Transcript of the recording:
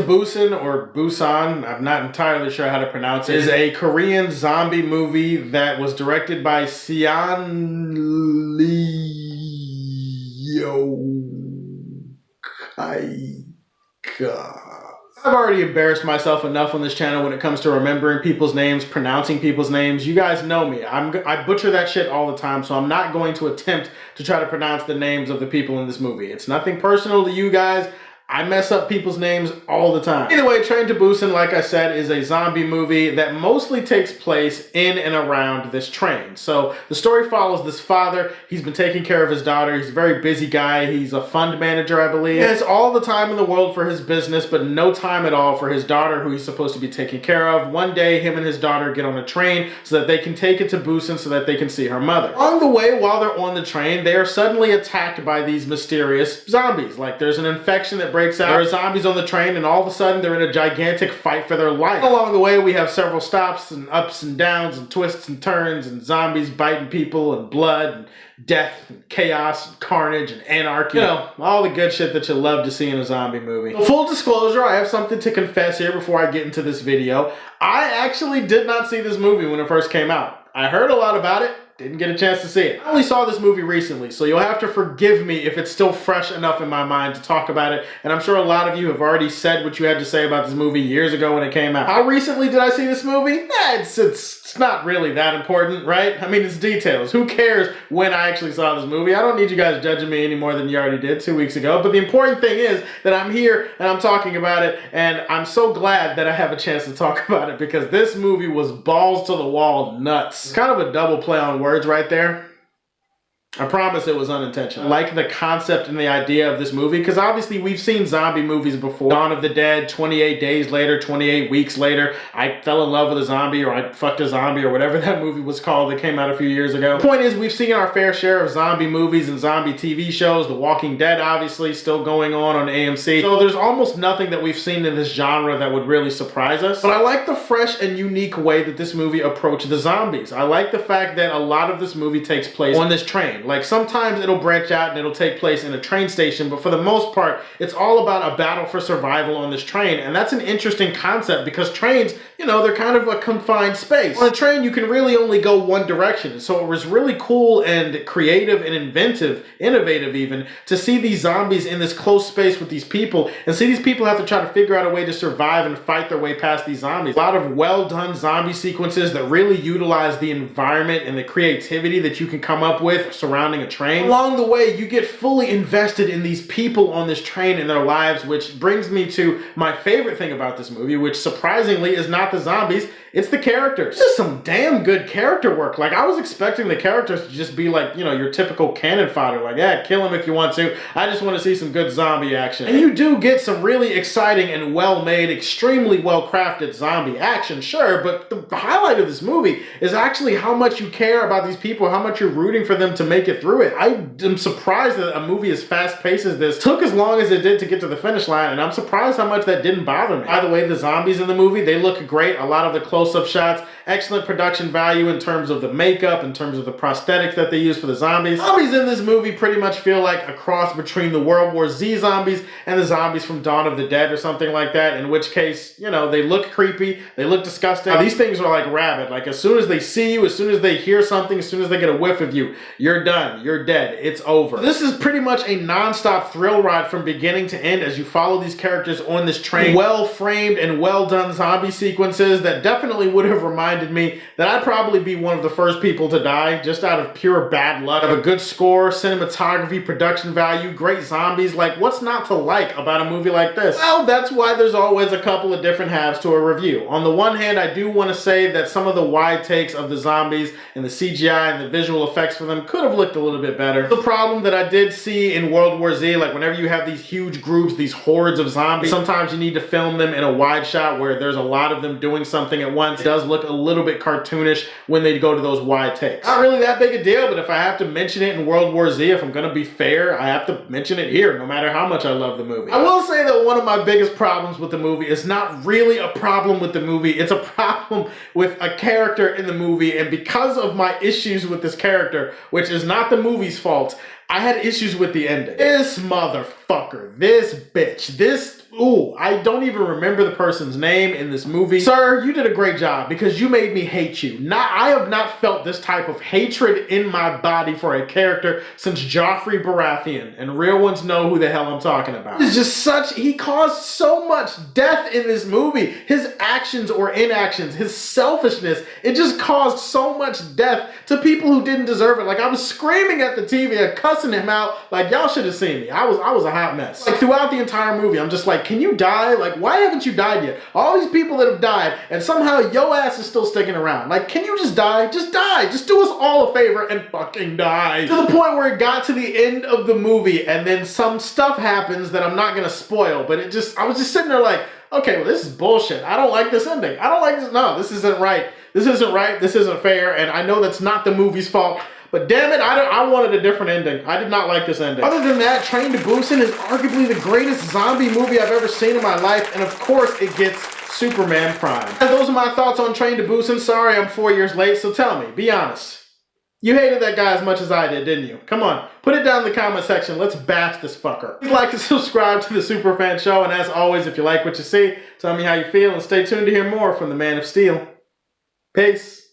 Busan, or Busan, I'm not entirely sure how to pronounce it, is a Korean zombie movie that was directed by Seon Leo. I've already embarrassed myself enough on this channel when it comes to remembering people's names, pronouncing people's names. You guys know me. I butcher that shit all the time, so I'm not going to attempt to try to pronounce the names of the people in this movie. It's nothing personal to you guys. I mess up people's names all the time. Either way, Train to Busan, like I said, is a zombie movie that mostly takes place in and around this train. So the story follows this father. He's been taking care of his daughter. He's a very busy guy. He's a fund manager, I believe. He has all the time in the world for his business, but no time at all for his daughter, who he's supposed to be taking care of. One day, him and his daughter get on a train so that they can take it to Busan so that they can see her mother. On the way, while they're on the train, they are suddenly attacked by these mysterious zombies. Like, there's an infection that breaks out. There are zombies on the train, and all of a sudden they're in a gigantic fight for their life. Along the way, we have several stops and ups and downs and twists and turns and zombies biting people and blood and death and chaos and carnage and anarchy. You know, all the good shit that you love to see in a zombie movie. So, full disclosure, I have something to confess here before I get into this video. I actually did not see this movie when it first came out. I heard a lot about it. Didn't get a chance to see it. I only saw this movie recently, so you'll have to forgive me if it's still fresh enough in my mind to talk about it, and I'm sure a lot of you have already said what you had to say about this movie years ago when it came out. How recently did I see this movie? It's not really that important, right? I mean, it's details. Who cares when I actually saw this movie? I don't need you guys judging me any more than you already did 2 weeks ago, but the important thing is that I'm here and I'm talking about it, and I'm so glad that I have a chance to talk about it, because this movie was balls to the wall nuts. It's kind of a double play on words right there. I promise it was unintentional. I like the concept and the idea of this movie, because obviously we've seen zombie movies before. Dawn of the Dead, 28 Days Later, 28 Weeks Later, I Fell in Love with a Zombie, or I Fucked a Zombie, or whatever that movie was called that came out a few years ago. The point is, we've seen our fair share of zombie movies and zombie TV shows. The Walking Dead, obviously, still going on AMC. So there's almost nothing that we've seen in this genre that would really surprise us. But I like the fresh and unique way that this movie approached the zombies. I like the fact that a lot of this movie takes place on this train. Like, sometimes it'll branch out and it'll take place in a train station, but for the most part, it's all about a battle for survival on this train. And that's an interesting concept, because trains, you know, they're kind of a confined space. On a train, you can really only go one direction. So it was really cool and creative and innovative even, to see these zombies in this close space with these people, and see these people have to try to figure out a way to survive and fight their way past these zombies. A lot of well-done zombie sequences that really utilize the environment and the creativity that you can come up with surrounding a train. Along the way, you get fully invested in these people on this train and their lives, which brings me to my favorite thing about this movie, which surprisingly is not the zombies, it's the characters. This is some damn good character work. Like, I was expecting the characters to just be like, you know, your typical cannon fodder, like, yeah, kill him if you want to. I just want to see some good zombie action. And you do get some really exciting and well-made, extremely well-crafted zombie action, sure, but the highlight of this movie is actually how much you care about these people, how much you're rooting for them to make it through it. I am surprised that a movie as fast-paced as this took as long as it did to get to the finish line, and I'm surprised how much that didn't bother me. By the way, the zombies in the movie, they look great. A lot of the close-up shots, excellent production value in terms of the makeup, in terms of the prosthetics that they use for the zombies. Zombies in this movie pretty much feel like a cross between the World War Z zombies and the zombies from Dawn of the Dead or something like that, in which case, you know, they look creepy, they look disgusting. Now, these things are like rabid. Like, as soon as they see you, as soon as they hear something, as soon as they get a whiff of you, you're done, you're dead, it's over. This is pretty much a non-stop thrill ride from beginning to end as you follow these characters on this train. Well-framed and well-done zombie sequences that definitely would have reminded me that I'd probably be one of the first people to die, just out of pure bad luck. Have a good score, cinematography, production value, great zombies. Like, what's not to like about a movie like this? Well, that's why there's always a couple of different halves to a review. On the one hand, I do want to say that some of the wide takes of the zombies and the CGI and the visual effects for them could have looked a little bit better. The problem that I did see in World War Z, like, whenever you have these huge groups, these hordes of zombies, sometimes you need to film them in a wide shot where there's a lot of them doing something at once. It does look a little bit cartoonish when they go to those wide takes. Not really that big a deal, but if I have to mention it in World War Z, if I'm gonna be fair, I have to mention it here, no matter how much I love the movie. I will say that one of my biggest problems with the movie is not really a problem with the movie, it's a problem with a character in the movie, and because of my issues with this character, which is not the movie's fault, I had issues with the ending. This motherfucker, this bitch, this ooh, I don't even remember the person's name in this movie. Sir, you did a great job because you made me hate you. I have not felt this type of hatred in my body for a character since Joffrey Baratheon, and real ones know who the hell I'm talking about. It's just he caused so much death in this movie. His actions or inactions, his selfishness, it just caused so much death to people who didn't deserve it. Like, I was screaming at the TV and cussing him out. Like, y'all should have seen me. I was a hot mess. Like, throughout the entire movie, I'm just like, can you die? Like, why haven't you died yet? All these people that have died, and somehow yo ass is still sticking around. Like, can you just die? Just die. Just do us all a favor and fucking die. To the point where it got to the end of the movie, and then some stuff happens that I'm not gonna spoil, but I was just sitting there like, okay, well, this is bullshit. I don't like this ending. I don't like this. No, this isn't right. This isn't right. This isn't fair. And I know that's not the movie's fault. But damn it, I wanted a different ending. I did not like this ending. Other than that, Train to Busan is arguably the greatest zombie movie I've ever seen in my life. And of course, it gets Superman Prime. And those are my thoughts on Train to Busan. Sorry, I'm 4 years late. So tell me, be honest. You hated that guy as much as I did, didn't you? Come on, put it down in the comment section. Let's bash this fucker. Please like and subscribe to the Superfan Show. And as always, if you like what you see, tell me how you feel and stay tuned to hear more from the Man of Steel. Peace.